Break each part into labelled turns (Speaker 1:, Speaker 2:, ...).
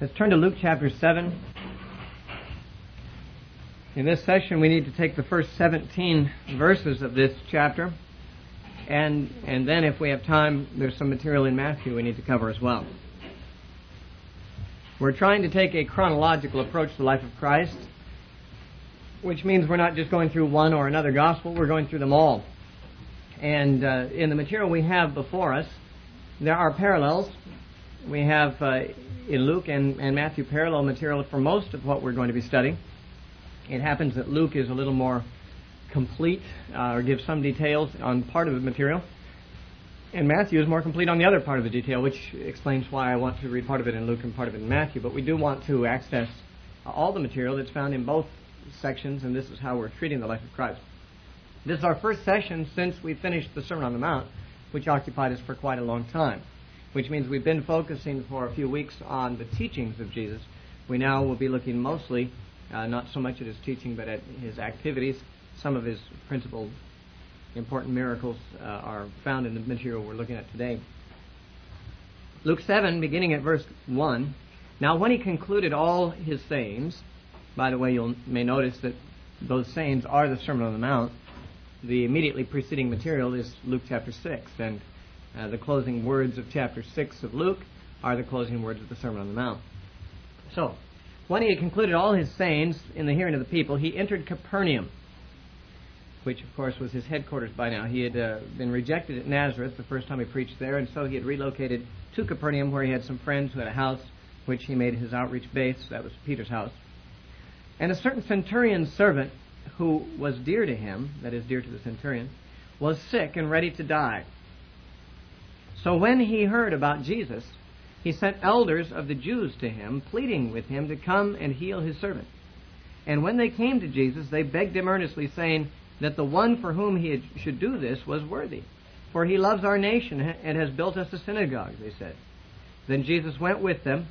Speaker 1: Let's turn to Luke chapter 7. In this session, we need to take the first 17 verses of this chapter, and then if we have time, there's some material in Matthew we need to cover as well. We're trying to take a chronological approach to the life of Christ, which means we're not just going through one or another gospel, we're going through them all. And in the material we have before us, there are parallels. We have in Luke and Matthew parallel material for most of what we're going to be studying. It happens that Luke is a little more complete or gives some details on part of the material, and Matthew is more complete on the other part of the detail, which explains why I want to read part of it in Luke and part of it in Matthew. But we do want to access all the material that's found in both sections, and this is how we're treating the life of Christ. This is our first session since we finished the Sermon on the Mount, which occupied us for quite a long time, which means we've been focusing for a few weeks on the teachings of Jesus. We now will be looking mostly, not so much at his teaching, but at his activities. Some of his principal important miracles are found in the material we're looking at today. Luke 7, beginning at verse 1. Now when he concluded all his sayings, by the way, you may notice that those sayings are the Sermon on the Mount. The immediately preceding material is Luke chapter 6, and the closing words of chapter 6 of Luke are the closing words of the Sermon on the Mount. So, when he had concluded all his sayings in the hearing of the people, he entered Capernaum, which of course was his headquarters by now. He had been rejected at Nazareth the first time he preached there, and so he had relocated to Capernaum, where he had some friends who had a house which he made his outreach base. That was Peter's house. And a certain centurion's servant, who was dear to him, that is, dear to the centurion, was sick and ready to die. So when he heard about Jesus, he sent elders of the Jews to him, pleading with him to come and heal his servant. And when they came to Jesus, they begged him earnestly, saying that the one for whom he should do this was worthy. For he loves our nation and has built us a synagogue, they said. Then Jesus went with them,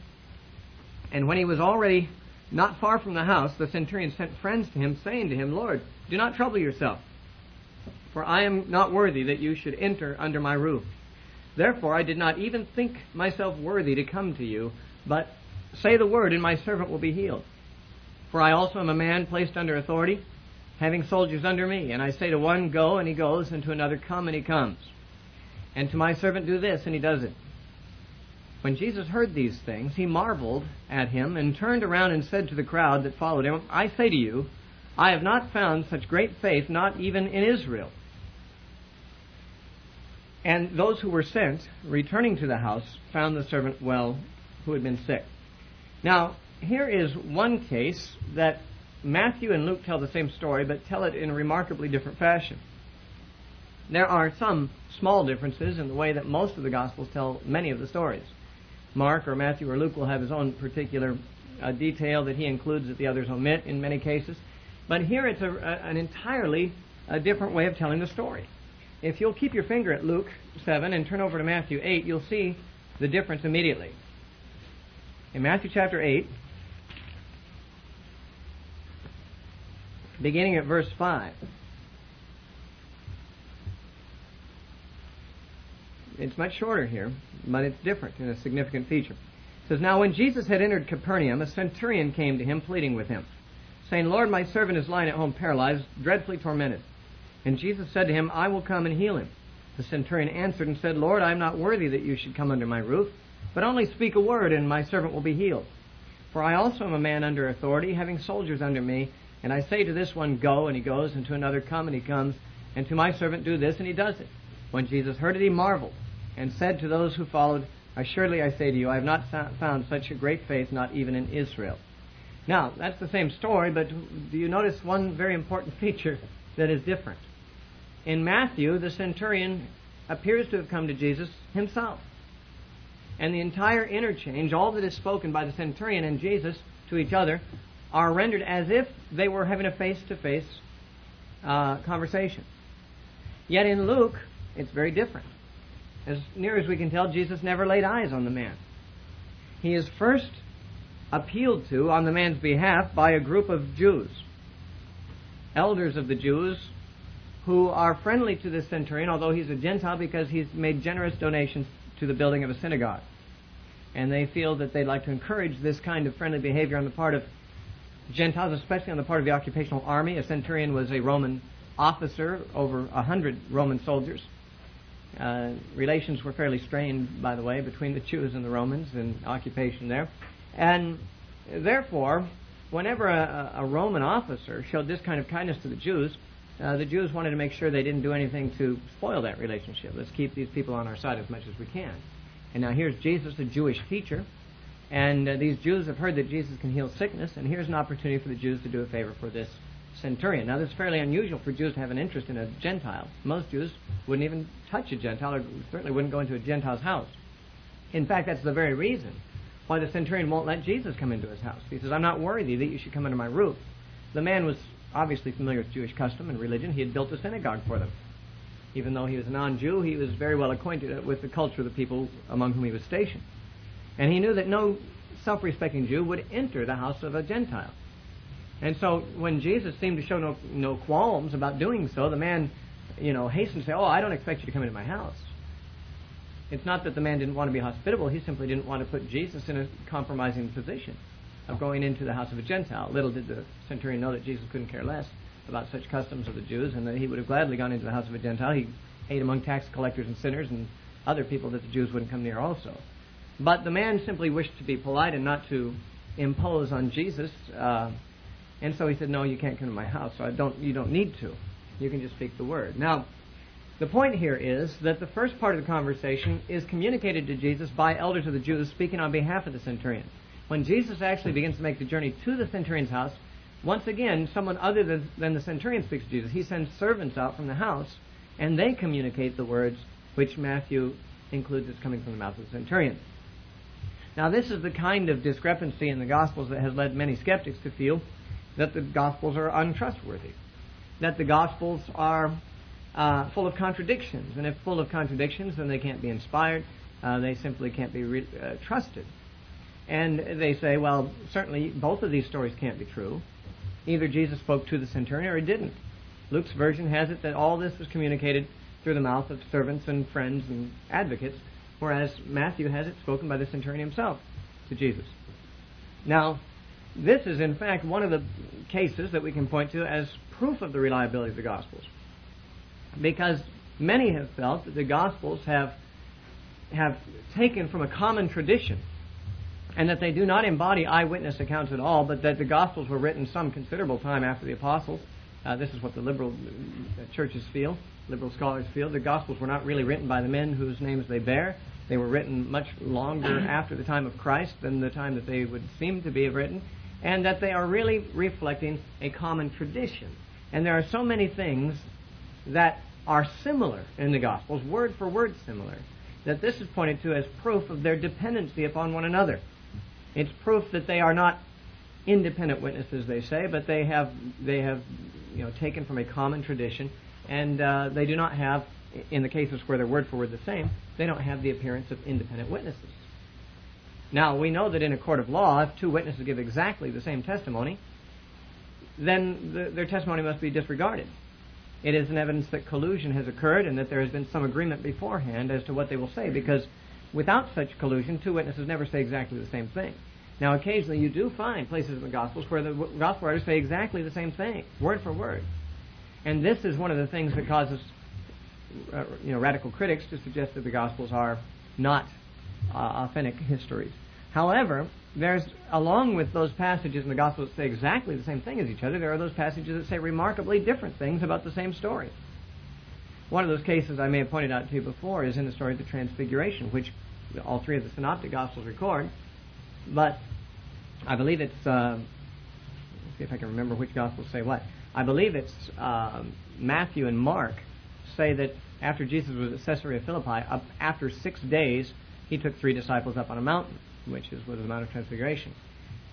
Speaker 1: and when he was already not far from the house, the centurion sent friends to him, saying to him, Lord, do not trouble yourself, for I am not worthy that you should enter under my roof. Therefore I did not even think myself worthy to come to you, but say the word, and my servant will be healed. For I also am a man placed under authority, having soldiers under me. And I say to one, go, and he goes, and to another, come, and he comes. And to my servant, do this, and he does it. When Jesus heard these things, he marveled at him, and turned around and said to the crowd that followed him, I say to you, I have not found such great faith, not even in Israel. And those who were sent, returning to the house, found the servant well, who had been sick. Now, here is one case that Matthew and Luke tell the same story, but tell it in a remarkably different fashion. There are some small differences in the way that most of the Gospels tell many of the stories. Mark or Matthew or Luke will have his own particular detail that he includes that the others omit in many cases. But here it's an entirely different way of telling the story. If you'll keep your finger at Luke 7 and turn over to Matthew 8, you'll see the difference immediately. In Matthew chapter 8, beginning at verse 5, it's much shorter here, but it's different in a significant feature. It says, Now when Jesus had entered Capernaum, a centurion came to him, pleading with him, saying, Lord, my servant is lying at home paralyzed, dreadfully tormented. And Jesus said to him, I will come and heal him. The centurion answered and said, Lord, I am not worthy that you should come under my roof, but only speak a word, and my servant will be healed. For I also am a man under authority, having soldiers under me, and I say to this one, go, and he goes, and to another, come, and he comes, and to my servant, do this, and he does it. When Jesus heard it, he marveled, and said to those who followed, Assuredly I say to you, I have not found such a great faith, not even in Israel. Now, that's the same story, but do you notice one very important feature that is different? In Matthew, the centurion appears to have come to Jesus himself. And the entire interchange, all that is spoken by the centurion and Jesus to each other, are rendered as if they were having a face-to-face conversation. Yet in Luke, it's very different. As near as we can tell, Jesus never laid eyes on the man. He is first appealed to on the man's behalf by a group of Jews, elders of the Jews, who are friendly to the centurion, although he's a Gentile, because he's made generous donations to the building of a synagogue. And they feel that they'd like to encourage this kind of friendly behavior on the part of Gentiles, especially on the part of the occupational army. A centurion was a Roman officer over 100 Roman soldiers. Relations were fairly strained, by the way, between the Jews and the Romans in occupation there. And therefore, whenever a Roman officer showed this kind of kindness to the Jews wanted to make sure they didn't do anything to spoil that relationship. Let's keep these people on our side as much as we can. And now here's Jesus, a Jewish teacher, and these Jews have heard that Jesus can heal sickness, and here's an opportunity for the Jews to do a favor for this centurion. Now, this is fairly unusual for Jews to have an interest in a Gentile. Most Jews wouldn't even touch a Gentile, or certainly wouldn't go into a Gentile's house. In fact, that's the very reason why the centurion won't let Jesus come into his house. He says, I'm not worthy that you should come under my roof. The man was obviously familiar with Jewish custom and religion. He had built a synagogue for them. Even though he was a non-Jew, he was very well acquainted with the culture of the people among whom he was stationed. And he knew that no self-respecting Jew would enter the house of a Gentile. And so when Jesus seemed to show no qualms about doing so, the man, hastened to say, I don't expect you to come into my house. It's not that the man didn't want to be hospitable. He simply didn't want to put Jesus in a compromising position of going into the house of a Gentile. Little did the centurion know that Jesus couldn't care less about such customs of the Jews, and that he would have gladly gone into the house of a Gentile. He ate among tax collectors and sinners and other people that the Jews wouldn't come near also. But the man simply wished to be polite and not to impose on Jesus, and so he said, no, you can't come to my house, so you don't need to. You can just speak the word. Now, the point here is that the first part of the conversation is communicated to Jesus by elders of the Jews speaking on behalf of the centurion. When Jesus actually begins to make the journey to the centurion's house, once again, someone other than the centurion speaks to Jesus. He sends servants out from the house, and they communicate the words which Matthew includes as coming from the mouth of the centurion. Now, this is the kind of discrepancy in the Gospels that has led many skeptics to feel that the Gospels are untrustworthy, that the Gospels are full of contradictions, and if full of contradictions, then they can't be inspired. They simply can't be trusted. And they say, well, certainly both of these stories can't be true. Either Jesus spoke to the centurion or he didn't. Luke's version has it that all this was communicated through the mouth of servants and friends and advocates, whereas Matthew has it spoken by the centurion himself to Jesus. Now, this is in fact one of the cases that we can point to as proof of the reliability of the Gospels, because many have felt that the Gospels have taken from a common tradition, and that they do not embody eyewitness accounts at all, but that the Gospels were written some considerable time after the Apostles. This is what the liberal churches feel, liberal scholars feel. The Gospels were not really written by the men whose names they bear. They were written much longer after the time of Christ than the time that they would seem to be written, and that they are really reflecting a common tradition. And there are so many things that are similar in the Gospels, word for word similar, that this is pointed to as proof of their dependency upon one another. It's proof that they are not independent witnesses, they say, but they have taken from a common tradition, and they do not have, in the cases where they're word for word the same, they don't have the appearance of independent witnesses. Now, we know that in a court of law, if two witnesses give exactly the same testimony, then their testimony must be disregarded. It is an evidence that collusion has occurred and that there has been some agreement beforehand as to what they will say, because without such collusion, two witnesses never say exactly the same thing. Now, occasionally you do find places in the Gospels where the Gospel writers say exactly the same thing, word for word. And this is one of the things that causes radical critics to suggest that the Gospels are not authentic histories. However, there's, along with those passages in the Gospel that say exactly the same thing as each other, there are those passages that say remarkably different things about the same story. One of those cases I may have pointed out to you before is in the story of the Transfiguration, which all three of the Synoptic Gospels record. But I believe it's, let's see if I can remember which Gospels say what. I believe it's Matthew and Mark say that after Jesus was at Caesarea Philippi, after 6 days, he took 3 disciples up on a mountain, which was the Mount of Transfiguration.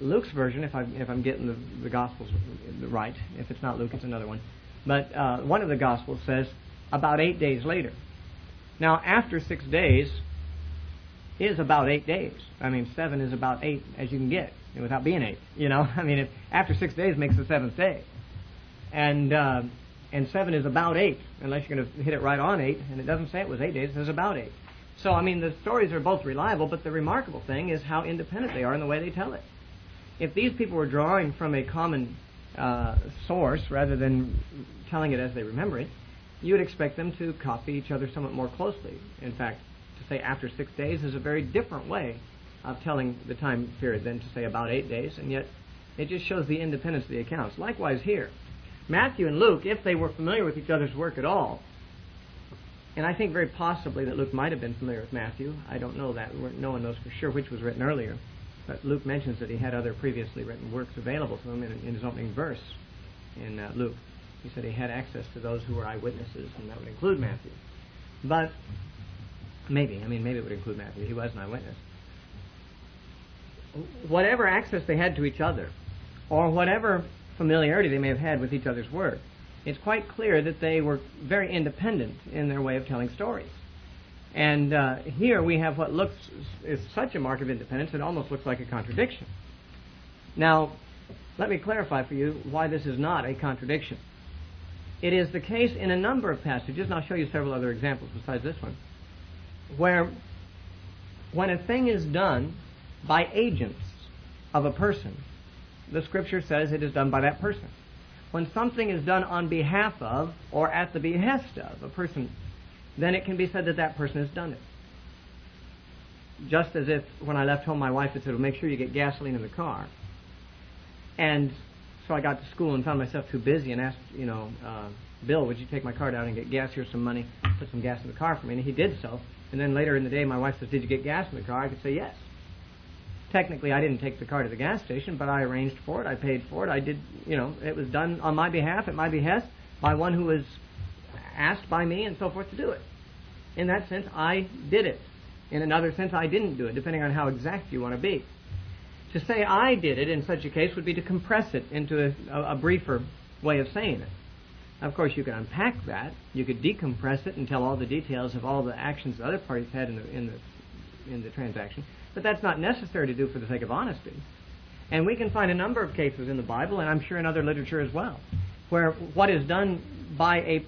Speaker 1: Luke's version, if I'm getting the Gospels right, if it's not Luke, it's another one. But one of the Gospels says about 8 days later. Now, after 6 days is about 8 days. I mean, 7 is about 8 as you can get, without being 8. I mean, after 6 days makes the 7th day. And 7 is about 8, unless you're going to hit it right on 8, and it doesn't say it was 8 days, it says about 8. So, I mean, the stories are both reliable, but the remarkable thing is how independent they are in the way they tell it. If these people were drawing from a common source rather than telling it as they remember it, you would expect them to copy each other somewhat more closely. In fact, to say after 6 days is a very different way of telling the time period than to say about 8 days, and yet it just shows the independence of the accounts. Likewise here, Matthew and Luke, if they were familiar with each other's work at all, and I think very possibly that Luke might have been familiar with Matthew. I don't know that. No one knows for sure which was written earlier. But Luke mentions that he had other previously written works available to him in his opening verse in Luke. He said he had access to those who were eyewitnesses, and that would include Matthew. But maybe it would include Matthew. He was an eyewitness. Whatever access they had to each other, or whatever familiarity they may have had with each other's work, it's quite clear that they were very independent in their way of telling stories. And here we have what is such a mark of independence it almost looks like a contradiction. Now, let me clarify for you why this is not a contradiction. It is the case in a number of passages, and I'll show you several other examples besides this one, where when a thing is done by agents of a person, the Scripture says it is done by that person. When something is done on behalf of or at the behest of a person, then it can be said that that person has done it. Just as if when I left home my wife had said, well, make sure you get gasoline in the car. And so I got to school and found myself too busy and asked, Bill, would you take my car down and get gas? Here's some money. Put some gas in the car for me. And he did so. And then later in the day my wife says, did you get gas in the car? I could say yes. Technically, I didn't take the car to the gas station, but I arranged for it. I paid for it. I did, it was done on my behalf, at my behest, by one who was asked by me and so forth to do it. In that sense, I did it. In another sense, I didn't do it, depending on how exact you want to be. To say I did it in such a case would be to compress it into a briefer way of saying it. Of course, you could unpack that. You could decompress it and tell all the details of all the actions the other parties had in the transaction. But that's not necessary to do for the sake of honesty. And we can find a number of cases in the Bible, and I'm sure in other literature as well, where what is done by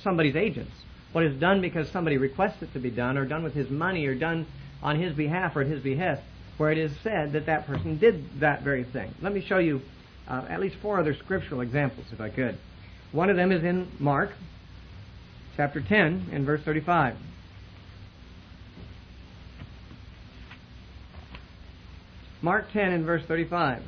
Speaker 1: somebody's agents, what is done because somebody requests it to be done, or done with his money, or done on his behalf or at his behest, where it is said that that person did that very thing. Let me show you at least 4 other scriptural examples, if I could. One of them is in Mark, chapter 10, and verse 35. Mark 10 and verse 35.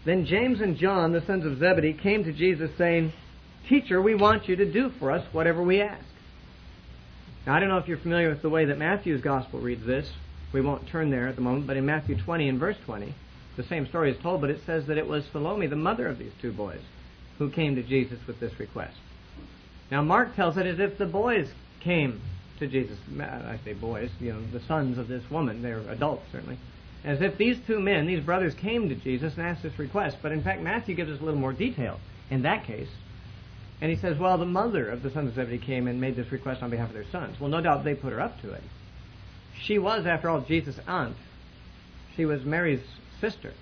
Speaker 1: Then James and John, the sons of Zebedee, came to Jesus saying, Teacher, we want you to do for us whatever we ask. Now, I don't know if you're familiar with the way that Matthew's gospel reads this. We won't turn there at the moment, but in Matthew 20 and verse 20, the same story is told, but it says that it was Salome, the mother of these 2 boys, who came to Jesus with this request. Now, Mark tells it as if the boys came to Jesus. I say boys, the sons of this woman. They're adults, certainly. As if these 2 men, these brothers, came to Jesus and asked this request. But in fact, Matthew gives us a little more detail in that case. And he says, well, the mother of the sons of Zebedee came and made this request on behalf of their sons. Well, no doubt they put her up to it. She was, after all, Jesus' aunt. She was Mary's sister.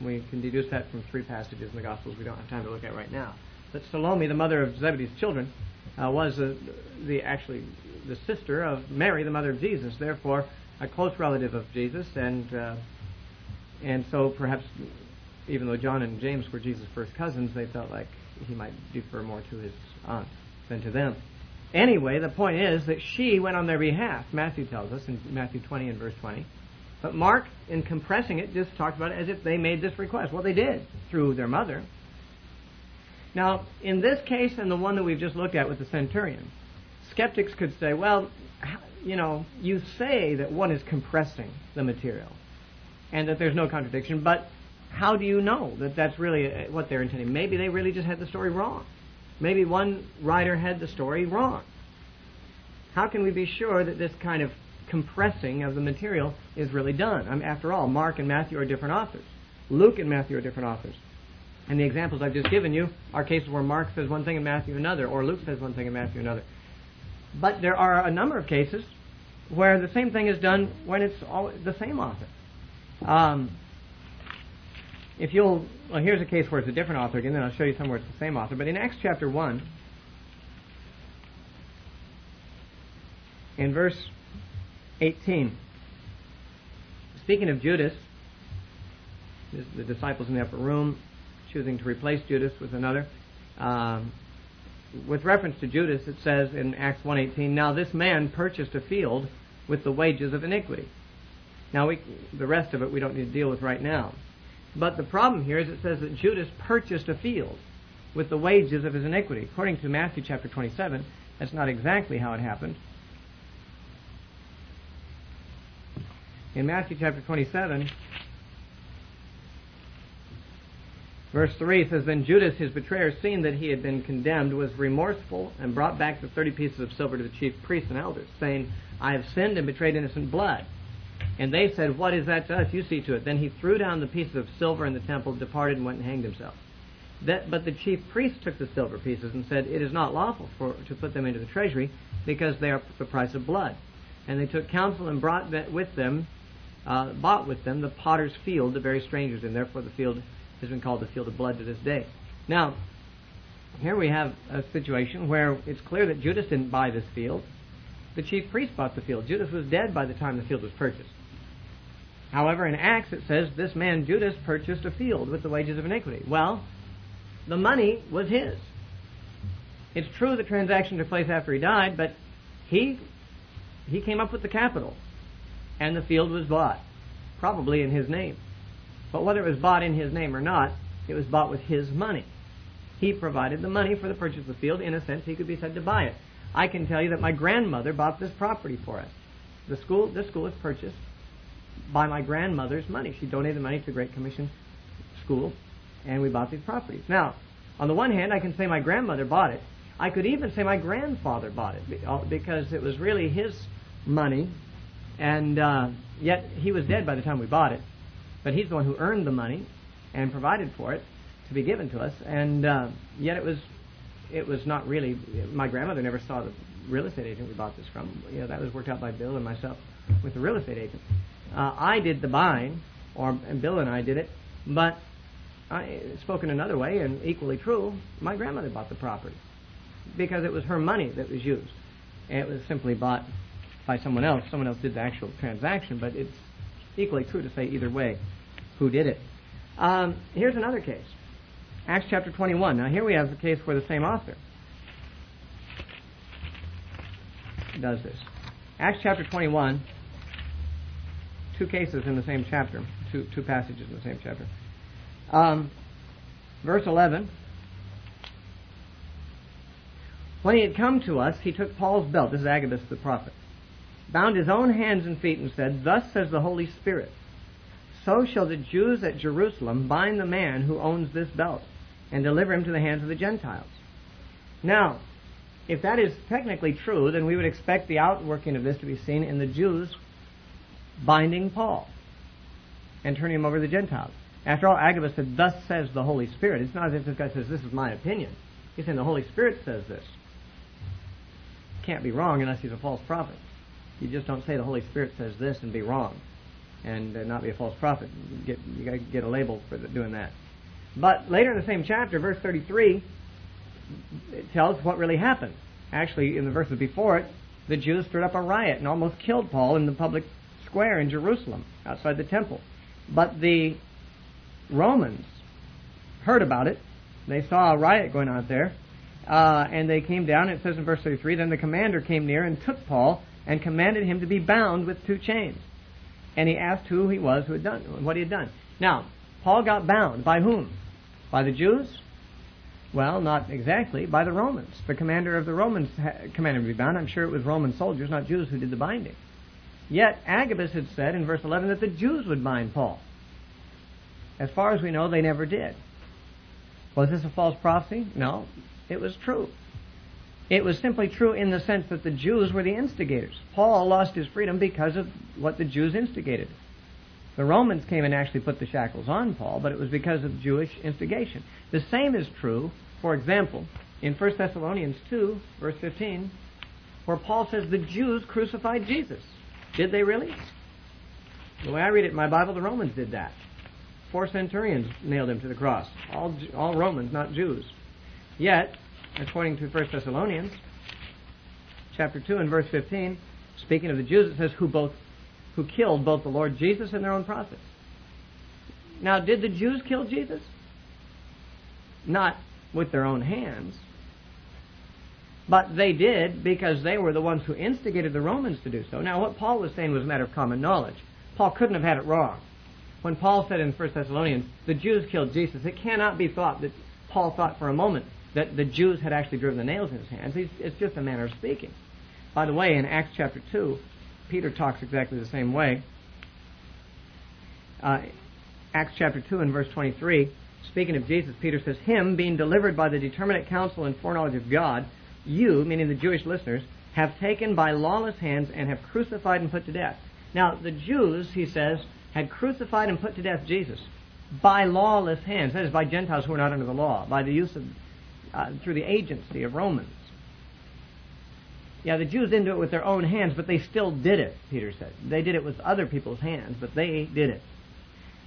Speaker 1: We can deduce that from 3 passages in the Gospels we don't have time to look at right now. But Salome, the mother of Zebedee's children, was actually the sister of Mary, the mother of Jesus, therefore a close relative of Jesus, and so perhaps even though John and James were Jesus' first cousins, they felt like he might defer more to his aunt than to them. Anyway, the point is that she went on their behalf, Matthew tells us in Matthew 20 and verse 20. But Mark, in compressing it, just talked about it as if they made this request. Well, they did, through their mother. Now, in this case and the one that we've just looked at with the centurion, skeptics could say, well, you say that one is compressing the material and that there's no contradiction, but how do you know that that's really what they're intending? Maybe they really just had the story wrong. Maybe one writer had the story wrong. How can we be sure that this kind of compressing of the material is really done? After all, Mark and Matthew are different authors. Luke and Matthew are different authors. And the examples I've just given you are cases where Mark says one thing and Matthew another, or Luke says one thing and Matthew another. But there are a number of cases where the same thing is done when it's all the same author. here's a case where it's a different author again, then I'll show you somewhere it's the same author. But in Acts chapter 1, in verse 18, speaking of Judas, the disciples in the upper room choosing to replace Judas with another. With reference to Judas, it says in Acts 1:18, "Now this man purchased a field with the wages of iniquity." Now, the rest of it we don't need to deal with right now. But the problem here is it says that Judas purchased a field with the wages of his iniquity. According to Matthew chapter 27, that's not exactly how it happened. In Matthew chapter 27, verse 3 says, "Then Judas, his betrayer, seeing that he had been condemned, was remorseful and brought back the 30 pieces of silver to the chief priests and elders, saying, 'I have sinned and betrayed innocent blood.' And they said, 'What is that to us? You see to it.' Then he threw down the pieces of silver in the temple, departed, and went and hanged himself. But the chief priests took the silver pieces and said, 'It is not lawful to put them into the treasury, because they are the price of blood.' And they took counsel and bought with them the potter's field, the very strangers, and therefore the field has been called the field of blood to this day." Now, here we have a situation where it's clear that Judas didn't buy this field. The chief priest bought the field. Judas was dead by the time the field was purchased. However, in Acts it says this man Judas purchased a field with the wages of iniquity. Well, the money was his. It's true the transaction took place after he died, but he came up with the capital, and the field was bought, probably in his name. But whether it was bought in his name or not, it was bought with his money. He provided the money for the purchase of the field. In a sense, he could be said to buy it. I can tell you that my grandmother bought this property for us. This school was purchased by my grandmother's money. She donated money to the Great Commission School, and we bought these properties. Now, on the one hand, I can say my grandmother bought it. I could even say my grandfather bought it, because it was really his money, and yet he was dead by the time we bought it. But he's the one who earned the money and provided for it to be given to us, and yet it was not really. My grandmother never saw the real estate agent we bought this from. That was worked out by Bill and myself with the real estate agent. I did the buying, and Bill and I did it, but spoken another way and equally true, my grandmother bought the property because it was her money that was used. And it was simply bought by someone else. Someone else did the actual transaction, but it's equally true to say either way who did it. Here's another case. Acts chapter 21. Now here we have the case where the same author does this. Acts chapter 21, two cases in the same chapter, two passages in the same chapter. Verse 11. "When he had come to us, he took Paul's belt," this is Agabus the prophet, "bound his own hands and feet, and said, 'Thus says the Holy Spirit, so shall the Jews at Jerusalem bind the man who owns this belt, and deliver him to the hands of the Gentiles.'" Now, if that is technically true, then we would expect the outworking of this to be seen in the Jews binding Paul and turning him over to the Gentiles. After all, Agabus said, "Thus says the Holy Spirit." It's not as if this guy says, "This is my opinion." He's saying the Holy Spirit says this. Can't be wrong unless he's a false prophet. You just don't say the Holy Spirit says this and be wrong and not be a false prophet. You got to get a label for doing that. But later in the same chapter, verse 33, it tells what really happened. Actually, in the verses before it, the Jews stirred up a riot and almost killed Paul in the public square in Jerusalem, outside the temple. But the Romans heard about it. They saw a riot going on there, and they came down. It says in verse 33, "Then the commander came near and took Paul and commanded him to be bound with 2 chains. And he asked who he was who had done what he had done." Now, Paul got bound. By whom? By the Jews? Well, not exactly. By the Romans. The commander of the Romans commanded him to be bound. I'm sure it was Roman soldiers, not Jews, who did the binding. Yet Agabus had said in verse 11 that the Jews would bind Paul. As far as we know, they never did. Was this a false prophecy? No, it was true. It was simply true in the sense that the Jews were the instigators. Paul lost his freedom because of what the Jews instigated. The Romans came and actually put the shackles on Paul, but it was because of Jewish instigation. The same is true, for example, in 1 Thessalonians 2, verse 15, where Paul says the Jews crucified Jesus. Did they really? The way I read it in my Bible, the Romans did that. 4 centurions nailed him to the cross. All Romans, not Jews. Yet, according to 1 Thessalonians, chapter 2 and verse 15, speaking of the Jews, it says, who killed both the Lord Jesus and their own prophets. Now, did the Jews kill Jesus? Not with their own hands. But they did because they were the ones who instigated the Romans to do so. Now, what Paul was saying was a matter of common knowledge. Paul couldn't have had it wrong. When Paul said in 1 Thessalonians, the Jews killed Jesus, it cannot be thought that Paul thought for a moment that the Jews had actually driven the nails in his hands. It's just a manner of speaking. By the way, in Acts chapter 2, Peter talks exactly the same way. Acts chapter 2 and verse 23, speaking of Jesus, Peter says, him being delivered by the determinate counsel and foreknowledge of God, you, meaning the Jewish listeners, have taken by lawless hands and have crucified and put to death. Now, the Jews, he says, had crucified and put to death Jesus by lawless hands. That is, by Gentiles who are not under the law, by the use of, through the agency of Romans. Yeah, the Jews didn't do it with their own hands, but they still did it, Peter said. They did it with other people's hands, but they did it.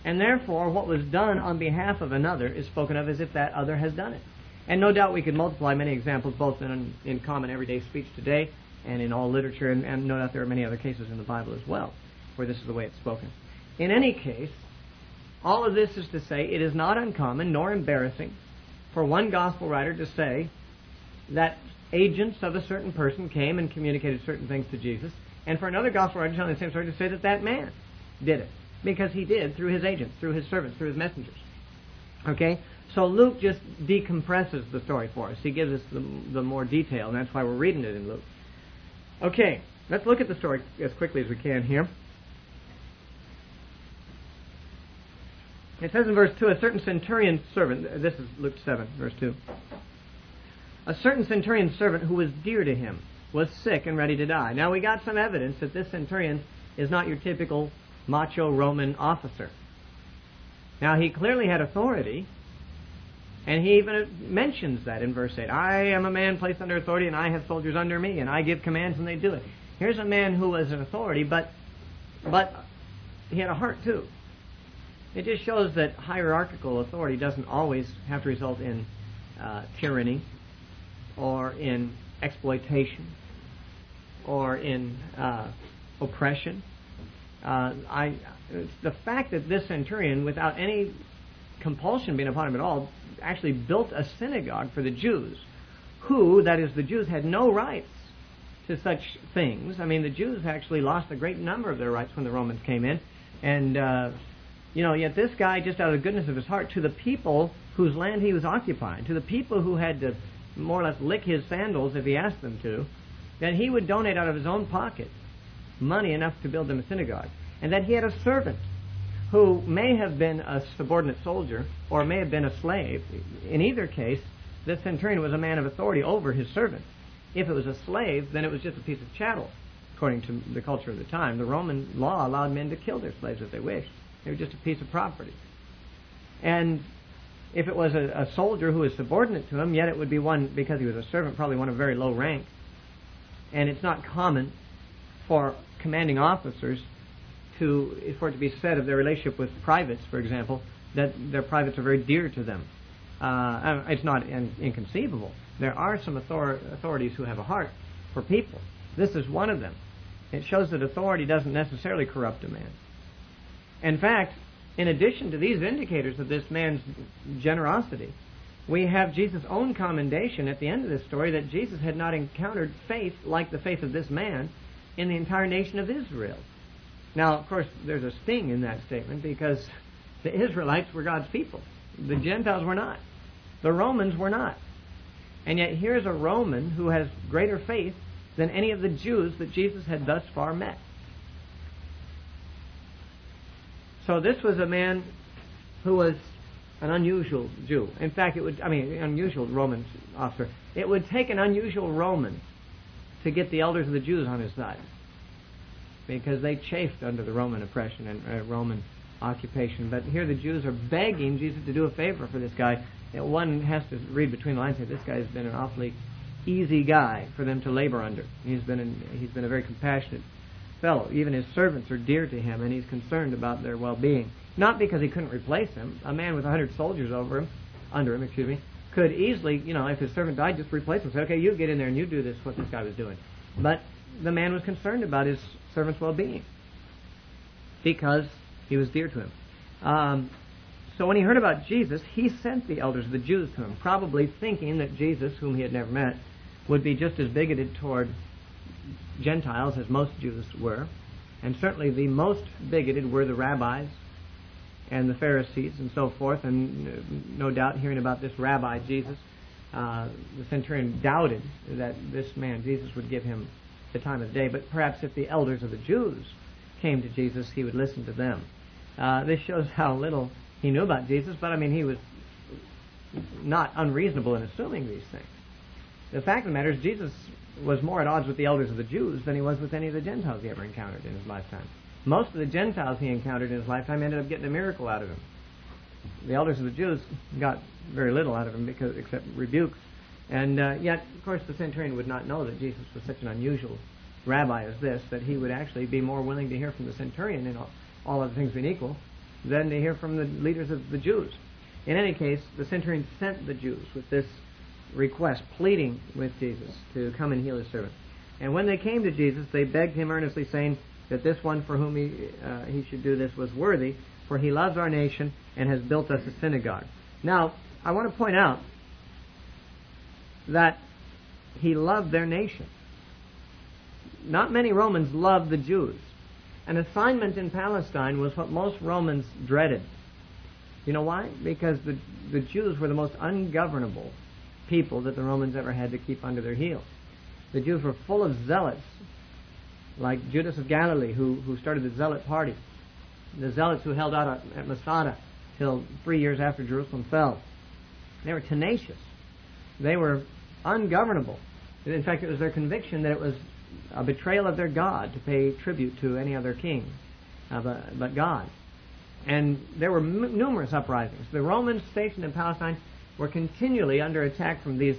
Speaker 1: And therefore, what was done on behalf of another is spoken of as if that other has done it. And no doubt we could multiply many examples, both in common everyday speech today and in all literature, and no doubt there are many other cases in the Bible as well, where this is the way it's spoken. In any case, all of this is to say it is not uncommon nor embarrassing for one gospel writer to say that agents of a certain person came and communicated certain things to Jesus, and for another gospel writer telling the same story to say that that man did it, because he did through his agents, through his servants, through his messengers. Okay? So Luke just decompresses the story for us. He gives us the more detail, and that's why we're reading it in Luke. Okay, let's look at the story as quickly as we can here. It says in verse 2, a certain centurion servant, this is Luke 7, verse 2. A certain centurion servant who was dear to him was sick and ready to die. Now we got some evidence that this centurion is not your typical macho Roman officer. Now he clearly had authority, and he even mentions that in verse 8. I am a man placed under authority, and I have soldiers under me, and I give commands, and they do it. Here's a man who was an authority, but he had a heart too. It just shows that hierarchical authority doesn't always have to result in tyranny, or in exploitation, or in oppression. The fact that this centurion, without any compulsion being upon him at all, actually built a synagogue for the Jews, who, that is, the Jews had no rights to such things. I mean, the Jews actually lost a great number of their rights when the Romans came in, and yet this guy, just out of the goodness of his heart, to the people whose land he was occupying, to the people who had to more or less lick his sandals if he asked them to, then he would donate out of his own pocket money enough to build them a synagogue. And that he had a servant who may have been a subordinate soldier or may have been a slave. In either case, this centurion was a man of authority over his servant. If it was a slave, then it was just a piece of chattel, according to the culture of the time. The Roman law allowed men to kill their slaves if they wished. They were just a piece of property. And if it was a soldier who was subordinate to him, yet it would be one, because he was a servant, probably one of very low rank. And it's not common for commanding officers for it to be said of their relationship with privates, for example, that their privates are very dear to them. It's not inconceivable. There are some authorities who have a heart for people. This is one of them. It shows that authority doesn't necessarily corrupt a man. In fact, in addition to these indicators of this man's generosity, we have Jesus' own commendation at the end of this story that Jesus had not encountered faith like the faith of this man in the entire nation of Israel. Now, of course, there's a sting in that statement, because the Israelites were God's people. The Gentiles were not. The Romans were not. And yet here's a Roman who has greater faith than any of the Jews that Jesus had thus far met. So this was a man who was an unusual Jew. In fact, unusual Roman officer. It would take an unusual Roman to get the elders of the Jews on his side, because they chafed under the Roman oppression and Roman occupation. But here the Jews are begging Jesus to do a favor for this guy. One has to read between the lines here. This guy has been an awfully easy guy for them to labor under. He's been a very compassionate fellow. Even his servants are dear to him, and he's concerned about their well-being. Not because he couldn't replace him. A man with 100 soldiers under him, could easily, if his servant died, just replace him. Say, okay, you get in there and you do this, what this guy was doing. But the man was concerned about his servant's well-being because he was dear to him. So when he heard about Jesus, he sent the elders of the Jews to him, probably thinking that Jesus, whom he had never met, would be just as bigoted toward Gentiles as most Jews were. And certainly the most bigoted were the rabbis and the Pharisees and so forth. And no doubt, hearing about this rabbi, Jesus, the centurion doubted that this man, Jesus, would give him the time of day. But perhaps if the elders of the Jews came to Jesus, he would listen to them. This shows how little he knew about Jesus, but he was not unreasonable in assuming these things. The fact of the matter is, Jesus was more at odds with the elders of the Jews than he was with any of the Gentiles he ever encountered in his lifetime. Most of the Gentiles he encountered in his lifetime ended up getting a miracle out of him. The elders of the Jews got very little out of him except rebukes. And yet, of course, the centurion would not know that Jesus was such an unusual rabbi as this, that he would actually be more willing to hear from the centurion, in all other things being equal, than to hear from the leaders of the Jews. In any case, the centurion sent the Jews with this request, pleading with Jesus to come and heal his servant. And when they came to Jesus, they begged him earnestly, saying that this one for whom he should do this was worthy, for he loves our nation and has built us a synagogue. Now, I want to point out that he loved their nation. Not many Romans loved the Jews. An assignment in Palestine was what most Romans dreaded. You know why? Because the Jews were the most ungovernable people that the Romans ever had to keep under their heel. The Jews were full of zealots, like Judas of Galilee, who started the Zealot party. The Zealots who held out at Masada till 3 years after Jerusalem fell. They were tenacious. They were ungovernable. In fact, it was their conviction that it was a betrayal of their God to pay tribute to any other king but God. And there were numerous uprisings. The Romans stationed in Palestine were continually under attack from these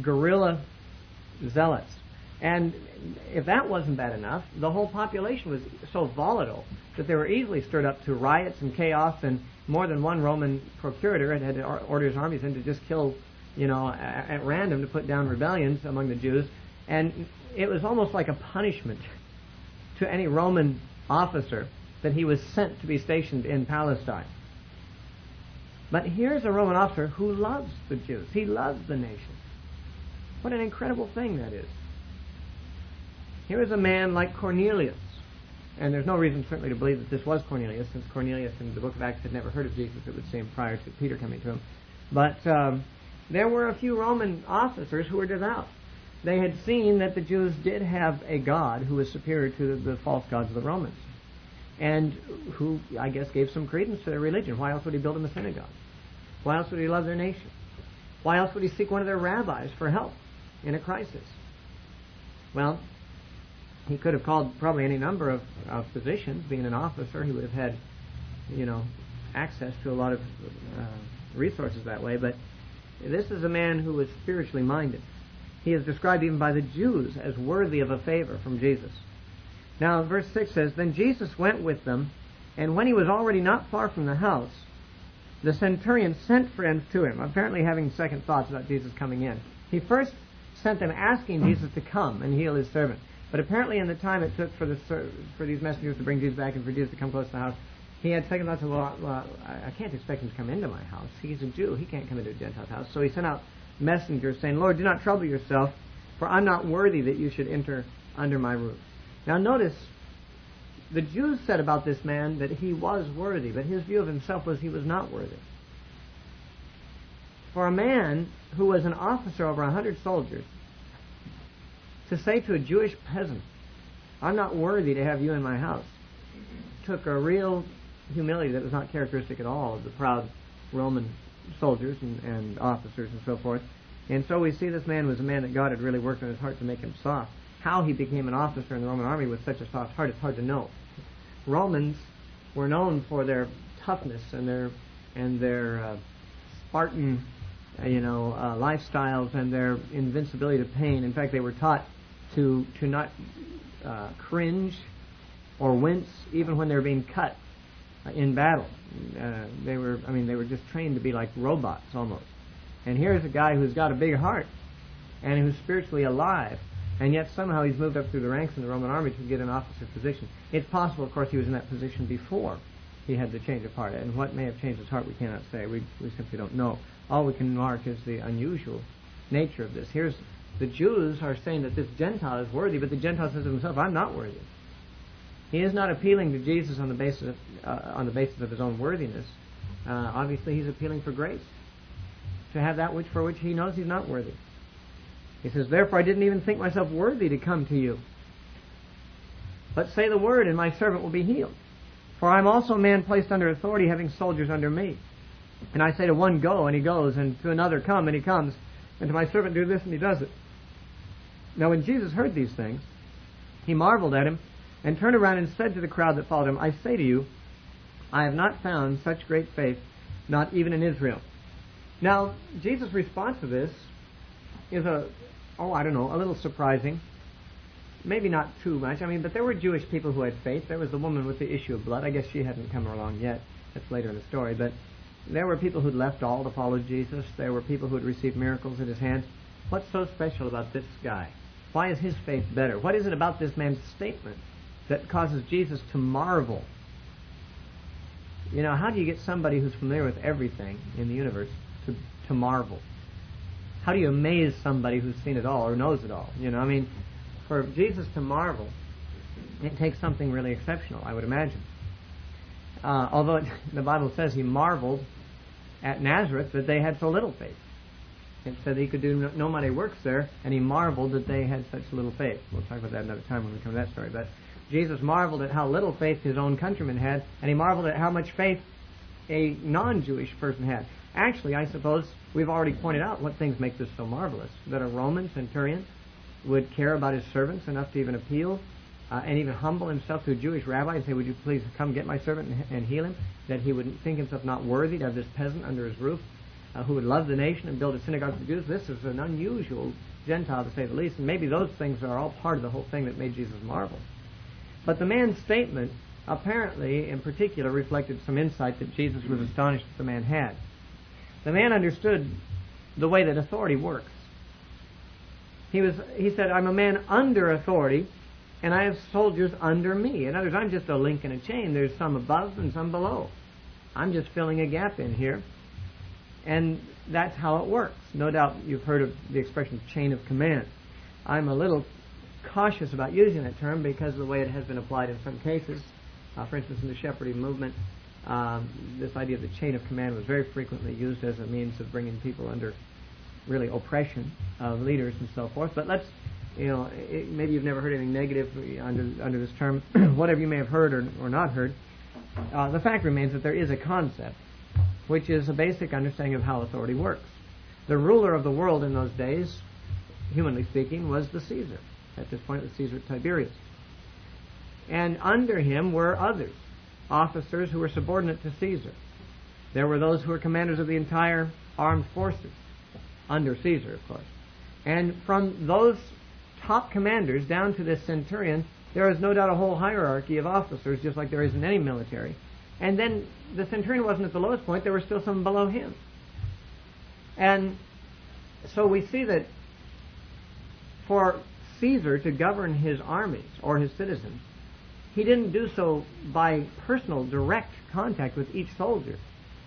Speaker 1: guerrilla zealots. And if that wasn't bad enough, the whole population was so volatile that they were easily stirred up to riots and chaos, and more than one Roman procurator had to order his armies in to just kill, at random, to put down rebellions among the Jews. And it was almost like a punishment to any Roman officer that he was sent to be stationed in Palestine. But here's a Roman officer who loves the Jews. He loves the nation. What an incredible thing that is. Here is a man like Cornelius. And there's no reason certainly to believe that this was Cornelius, since Cornelius in the book of Acts had never heard of Jesus, it would seem, prior to Peter coming to him. But there were a few Roman officers who were devout. They had seen that the Jews did have a God who was superior to the false gods of the Romans, and who, I guess, gave some credence to their religion. Why else would he build them a synagogue? Why else would he love their nation? Why else would he seek one of their rabbis for help in a crisis? Well, he could have called probably any number of physicians. Being an officer, he would have had, access to a lot of resources that way. But this is a man who was spiritually minded. He is described even by the Jews as worthy of a favor from Jesus. Now, verse 6 says, Then Jesus went with them, and when he was already not far from the house, the centurion sent friends to him, apparently having second thoughts about Jesus coming in. He first sent them asking Jesus to come and heal his servant. But apparently in the time it took for these messengers to bring Jesus back and for Jesus to come close to the house, he had second thoughts of, well, I can't expect him to come into my house. He's a Jew. He can't come into a Gentile's house. So he sent out messengers saying, Lord, do not trouble yourself, for I'm not worthy that you should enter under my roof. Now notice, the Jews said about this man that he was worthy, but his view of himself was he was not worthy. For a man who was an officer over 100 soldiers to say to a Jewish peasant, I'm not worthy to have you in my house, took a real humility that was not characteristic at all of the proud Roman soldiers and officers and so forth. And so we see this man was a man that God had really worked on his heart to make him soft. How he became an officer in the Roman army with such a soft heart, it's hard to know. Romans were known for their toughness and their Spartan lifestyles and their invincibility to pain. In fact, they were taught to not cringe or wince even when they were being cut. in battle. They were just trained to be like robots almost. And here's a guy who's got a big heart and who's spiritually alive, and yet somehow he's moved up through the ranks in the Roman army to get an officer position. It's possible, of course, he was in that position before he had the change of heart, and what may have changed his heart we cannot say. We simply don't know. All we can mark is the unusual nature of this. Here's the Jews are saying that this Gentile is worthy, but the Gentile says to himself, I'm not worthy. He is not appealing to Jesus on the basis of his own worthiness. Obviously, he's appealing for grace, to have that for which he knows he's not worthy. He says, therefore I didn't even think myself worthy to come to you. But say the word, and my servant will be healed. For I am also a man placed under authority, having soldiers under me. And I say to one, go, and he goes, and to another, come, and he comes, and to my servant, do this, and he does it. Now when Jesus heard these things, he marveled at him, and turned around and said to the crowd that followed him, I say to you, I have not found such great faith, not even in Israel. Now, Jesus' response to this is a little surprising. Maybe not too much. But there were Jewish people who had faith. There was the woman with the issue of blood. I guess she hadn't come along yet. That's later in the story. But there were people who'd left all to follow Jesus. There were people who had received miracles at his hands. What's so special about this guy? Why is his faith better? What is it about this man's statement that causes Jesus to marvel? How do you get somebody who's familiar with everything in the universe to marvel? How do you amaze somebody who's seen it all or knows it all? For Jesus to marvel, it takes something really exceptional, I would imagine. Although the Bible says he marveled at Nazareth that they had so little faith. It said he could do no mighty works there, and he marveled that they had such little faith. We'll talk about that another time when we come to that story. But Jesus marveled at how little faith his own countrymen had, and he marveled at how much faith a non-Jewish person had. Actually, I suppose we've already pointed out what things make this so marvelous. That a Roman centurion would care about his servants enough to even appeal and even humble himself to a Jewish rabbi and say, would you please come get my servant and heal him? That he would think himself not worthy to have this peasant under his roof who would love the nation and build a synagogue for the Jews. This is an unusual Gentile, to say the least, and maybe those things are all part of the whole thing that made Jesus marvel. But the man's statement apparently, in particular, reflected some insight that Jesus was astonished that the man had. The man understood the way that authority works. He said, I'm a man under authority, and I have soldiers under me. In other words, I'm just a link in a chain. There's some above and some below. I'm just filling a gap in here. And that's how it works. No doubt you've heard of the expression chain of command. I'm a little cautious about using that term because of the way it has been applied in some cases. For instance, in the shepherding movement, this idea of the chain of command was very frequently used as a means of bringing people under really oppression of leaders and so forth. But let's, maybe you've never heard anything negative under this term. Whatever you may have heard or not heard, the fact remains that there is a concept which is a basic understanding of how authority works. The ruler of the world in those days, humanly speaking, was the Caesar. At this point, it was Caesar Tiberius. And under him were others, officers who were subordinate to Caesar. There were those who were commanders of the entire armed forces, under Caesar, of course. And from those top commanders down to this centurion, there is no doubt a whole hierarchy of officers, just like there is in any military. And then the centurion wasn't at the lowest point, there were still some below him. And so we see that for Caesar to govern his armies or his citizens, he didn't do so by personal, direct contact with each soldier.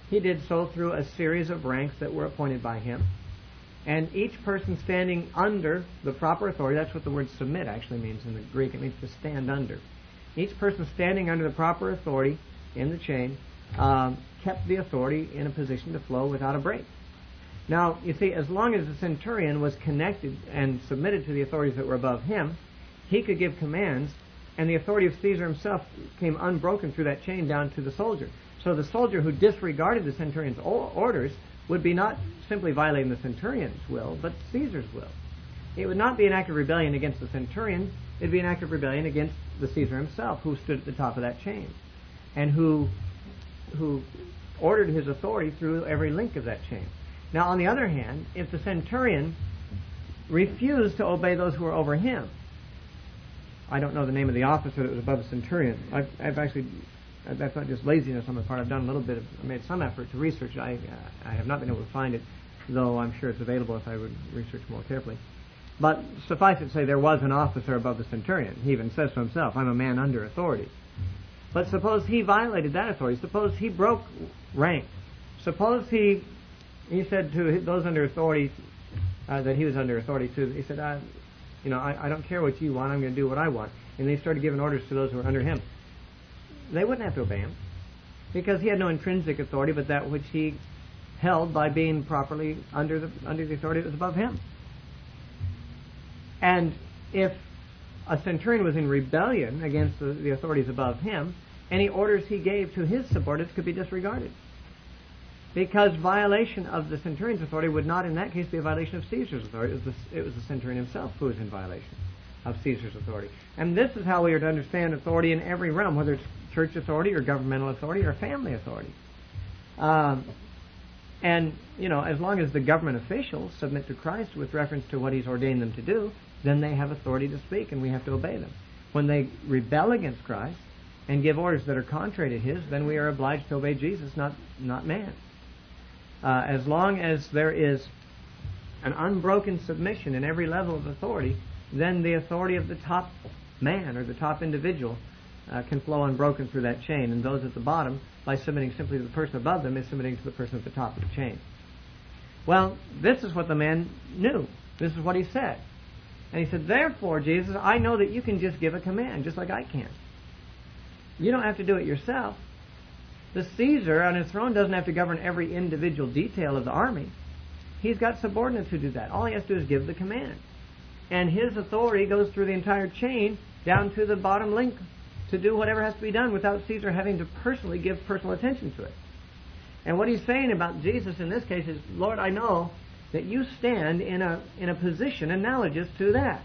Speaker 1: He did so through a series of ranks that were appointed by him. And each person standing under the proper authority, that's what the word submit actually means in the Greek. It means to stand under. Each person standing under the proper authority in the chain kept the authority in a position to flow without a break. Now, you see, as long as the centurion was connected and submitted to the authorities that were above him, he could give commands, and the authority of Caesar himself came unbroken through that chain down to the soldier. So the soldier who disregarded the centurion's orders would be not simply violating the centurion's will, but Caesar's will. It would not be an act of rebellion against the centurion. It would be an act of rebellion against the Caesar himself, who stood at the top of that chain, and who ordered his authority through every link of that chain. Now, on the other hand, if the centurion refused to obey those who were over him, I don't know the name of the officer that was above the centurion. I've actually that's not just laziness on my part. I've done a little bit I made some effort to research it. I have not been able to find it, though I'm sure it's available if I would research more carefully. But suffice it to say, there was an officer above the centurion. He even says to himself, I'm a man under authority. But suppose he violated that authority. Suppose he broke rank. Suppose he said to those under authority that he was under authority to, he said, I don't care what you want, I'm going to do what I want. And they started giving orders to those who were under him. They wouldn't have to obey him, because he had no intrinsic authority but that which he held by being properly under the authority that was above him. And if a centurion was in rebellion against the authorities above him, any orders he gave to his subordinates could be disregarded, because violation of the centurion's authority would not in that case be a violation of Caesar's authority. It was the centurion himself who was in violation of Caesar's authority. And this is how we are to understand authority in every realm, whether it's church authority or governmental authority or family authority. And, as long as the government officials submit to Christ with reference to what he's ordained them to do, then they have authority to speak and we have to obey them. When they rebel against Christ and give orders that are contrary to his, then we are obliged to obey Jesus, not man. As long as there is an unbroken submission in every level of authority, then the authority of the top man or the top individual can flow unbroken through that chain, and those at the bottom, by submitting simply to the person above them, is submitting to the person at the top of the chain. Well, this is what the man knew. This is what he said. And he said, therefore, Jesus, I know that you can just give a command, just like I can. You don't have to do it yourself. The Caesar on his throne doesn't have to govern every individual detail of the army. He's got subordinates who do that. All he has to do is give the command. And his authority goes through the entire chain down to the bottom link to do whatever has to be done without Caesar having to personally give personal attention to it. And what he's saying about Jesus in this case is, Lord, I know that you stand in a position analogous to that.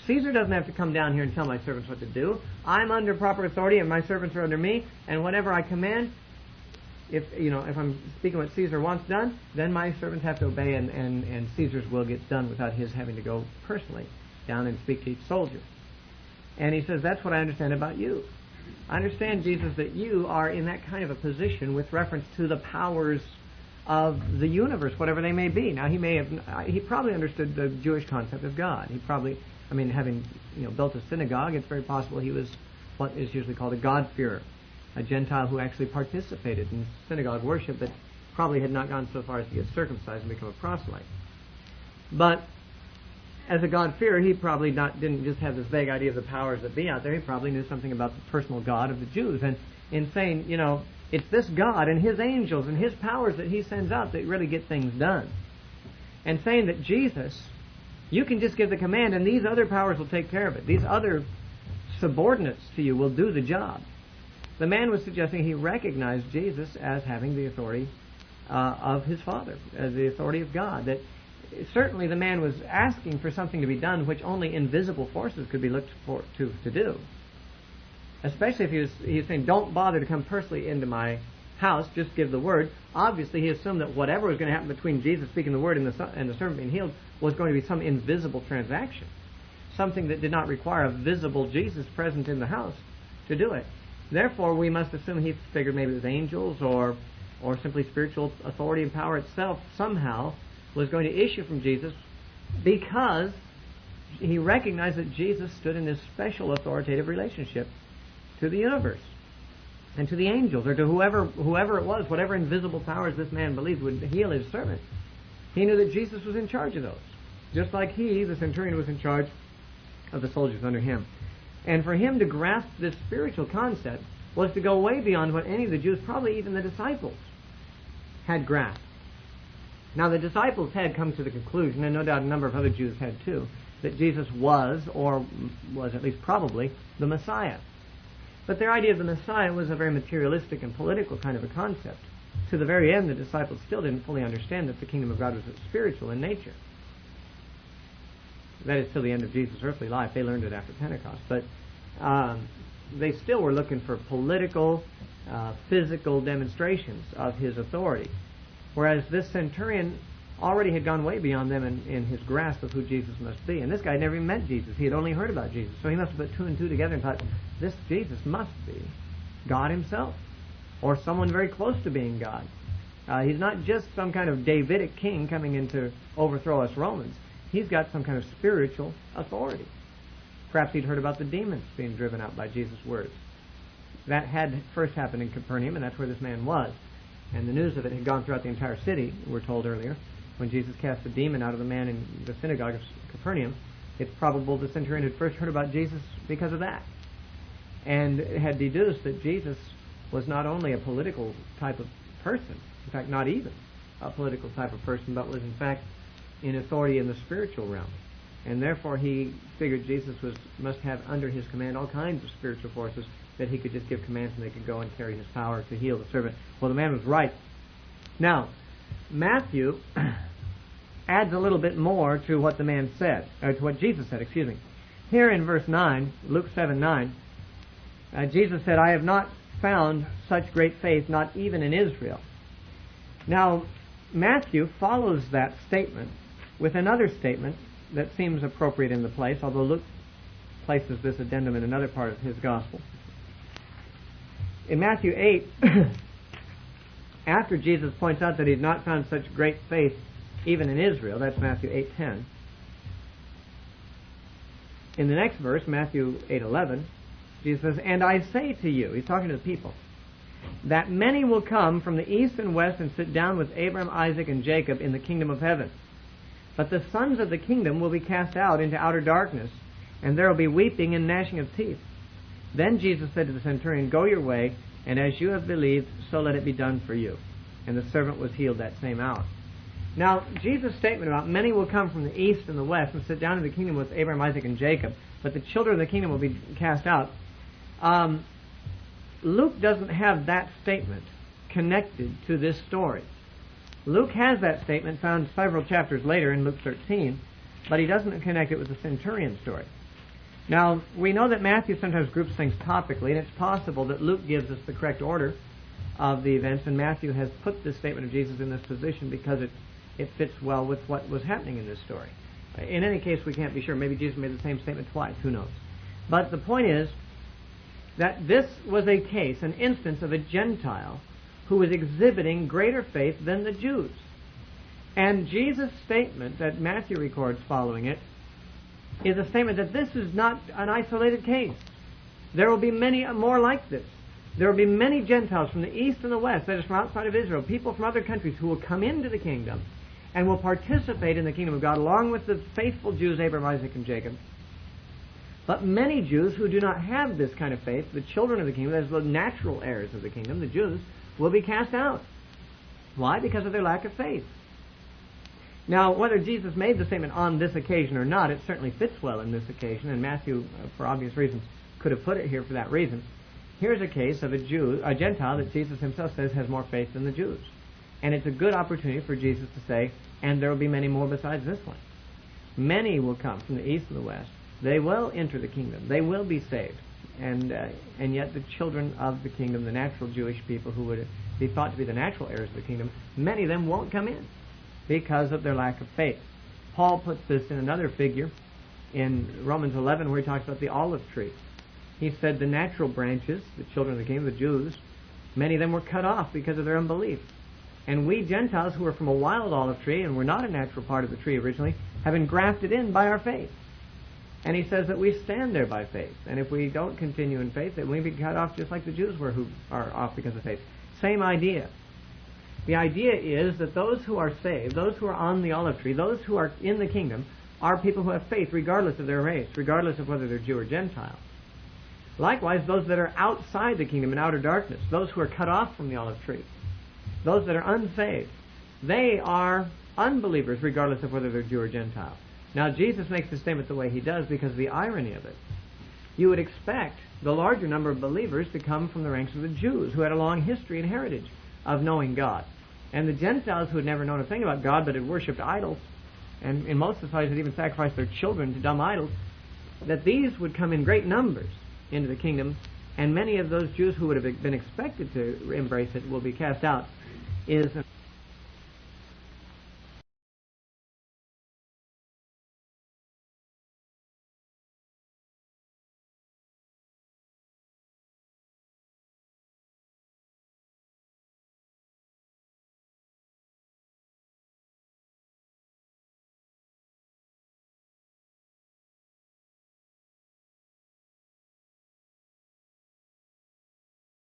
Speaker 1: Caesar doesn't have to come down here and tell my servants what to do. I'm under proper authority and my servants are under me, and whatever I command, if I'm speaking what Caesar wants done, then my servants have to obey, and Caesar's will gets done without his having to go personally down and speak to each soldier. And he says, that's what I understand about you. I understand, Jesus, that you are in that kind of a position with reference to the powers of the universe, whatever they may be. Now, he probably understood the Jewish concept of God. He probably, having built a synagogue, it's very possible he was what is usually called a God-fearer, a Gentile who actually participated in synagogue worship, but probably had not gone so far as to get circumcised and become a proselyte. But as a God-fearer, he probably didn't just have this vague idea of the powers that be out there. He probably knew something about the personal God of the Jews. And in saying, it's this God and his angels and his powers that he sends out that really get things done. And saying that Jesus, you can just give the command and these other powers will take care of it. These other subordinates to you will do the job. The man was suggesting he recognized Jesus as having the authority of his Father, as the authority of God. That certainly the man was asking for something to be done which only invisible forces could be looked for to do. Especially if he was saying, don't bother to come personally into my house, just give the word. Obviously he assumed that whatever was going to happen between Jesus speaking the word and the servant being healed was going to be some invisible transaction. Something that did not require a visible Jesus present in the house to do it. Therefore, we must assume he figured maybe it was angels or simply spiritual authority and power itself somehow was going to issue from Jesus, because he recognized that Jesus stood in this special authoritative relationship to the universe and to the angels, or to whoever it was, whatever invisible powers this man believed would heal his servant. He knew that Jesus was in charge of those, just like he, the centurion, was in charge of the soldiers under him. And for him to grasp this spiritual concept was to go way beyond what any of the Jews, probably even the disciples, had grasped. Now, the disciples had come to the conclusion, and no doubt a number of other Jews had too, that Jesus was, or was at least probably, the Messiah. But their idea of the Messiah was a very materialistic and political kind of a concept. To the very end, the disciples still didn't fully understand that the kingdom of God was spiritual in nature. That is, till the end of Jesus' earthly life. They learned it after Pentecost. But they still were looking for political, physical demonstrations of his authority. Whereas this centurion already had gone way beyond them in his grasp of who Jesus must be. And this guy had never even met Jesus. He had only heard about Jesus. So he must have put two and two together and thought, this Jesus must be God himself, or someone very close to being God. He's not just some kind of Davidic king coming in to overthrow us Romans. He's got some kind of spiritual authority. Perhaps he'd heard about the demons being driven out by Jesus' words. That had first happened in Capernaum, and that's where this man was. And the news of it had gone throughout the entire city, we're told earlier. When Jesus cast the demon out of the man in the synagogue of Capernaum, it's probable the centurion had first heard about Jesus because of that, and had deduced that Jesus was not only a political type of person, in fact not even a political type of person, but was in fact in authority in the spiritual realm. And therefore he figured Jesus must have under his command all kinds of spiritual forces that he could just give commands and they could go and carry his power to heal the servant. Well, the man was right. Now, Matthew adds a little bit more to what the man said, or to what Jesus said, excuse me. Here in verse 9, Luke 7:9, Jesus said, "I have not found such great faith, not even in Israel." Now, Matthew follows that statement with another statement that seems appropriate in the place, although Luke places this addendum in another part of his gospel. In Matthew 8, after Jesus points out that he had not found such great faith even in Israel, that's Matthew 8:10. In the next verse, Matthew 8:11, Jesus says, "And I say to you," he's talking to the people, "that many will come from the east and west and sit down with Abraham, Isaac, and Jacob in the kingdom of heaven. But the sons of the kingdom will be cast out into outer darkness, and there will be weeping and gnashing of teeth." Then Jesus said to the centurion, "Go your way, and as you have believed, so let it be done for you." And the servant was healed that same hour. Now, Jesus' statement about many will come from the east and the west and sit down in the kingdom with Abraham, Isaac, and Jacob, but the children of the kingdom will be cast out. Luke doesn't have that statement connected to this story. Luke has that statement found several chapters later in Luke 13, but he doesn't connect it with the centurion story. Now, we know that Matthew sometimes groups things topically, and it's possible that Luke gives us the correct order of the events, and Matthew has put this statement of Jesus in this position because it fits well with what was happening in this story. In any case, we can't be sure. Maybe Jesus made the same statement twice. Who knows? But the point is that this was a case, an instance of a Gentile who was exhibiting greater faith than the Jews. And Jesus' statement that Matthew records following it is a statement that this is not an isolated case. There will be many more like this. There will be many Gentiles from the east and the west, that is from outside of Israel, people from other countries who will come into the kingdom and will participate in the kingdom of God along with the faithful Jews, Abraham, Isaac, and Jacob. But many Jews who do not have this kind of faith, the children of the kingdom, that is the natural heirs of the kingdom, the Jews, will be cast out. Why? Because of their lack of faith. Now, whether Jesus made the statement on this occasion or not, it certainly fits well in this occasion, and Matthew, for obvious reasons, could have put it here for that reason. Here's a case of a Gentile that Jesus himself says has more faith than the Jews. And it's a good opportunity for Jesus to say, and there will be many more besides this one. Many will come from the east and the west. They will enter the kingdom. They will be saved. And yet the children of the kingdom, the natural Jewish people who would be thought to be the natural heirs of the kingdom, many of them won't come in because of their lack of faith. Paul puts this in another figure in Romans 11 where he talks about the olive tree. He said the natural branches, the children of the kingdom, the Jews, many of them were cut off because of their unbelief. And we Gentiles who are from a wild olive tree and were not a natural part of the tree originally have been grafted in by our faith. And he says that we stand there by faith. And if we don't continue in faith, then we be cut off just like the Jews were who are off because of faith. Same idea. The idea is that those who are saved, those who are on the olive tree, those who are in the kingdom, are people who have faith regardless of their race, regardless of whether they're Jew or Gentile. Likewise, those that are outside the kingdom in outer darkness, those who are cut off from the olive tree, those that are unsaved, they are unbelievers regardless of whether they're Jew or Gentile. Now, Jesus makes the statement the way he does because of the irony of it. You would expect the larger number of believers to come from the ranks of the Jews, who had a long history and heritage of knowing God. And the Gentiles who had never known a thing about God but had worshipped idols, and in most societies had even sacrificed their children to dumb idols, that these would come in great numbers into the kingdom, and many of those Jews who would have been expected to embrace it will be cast out, is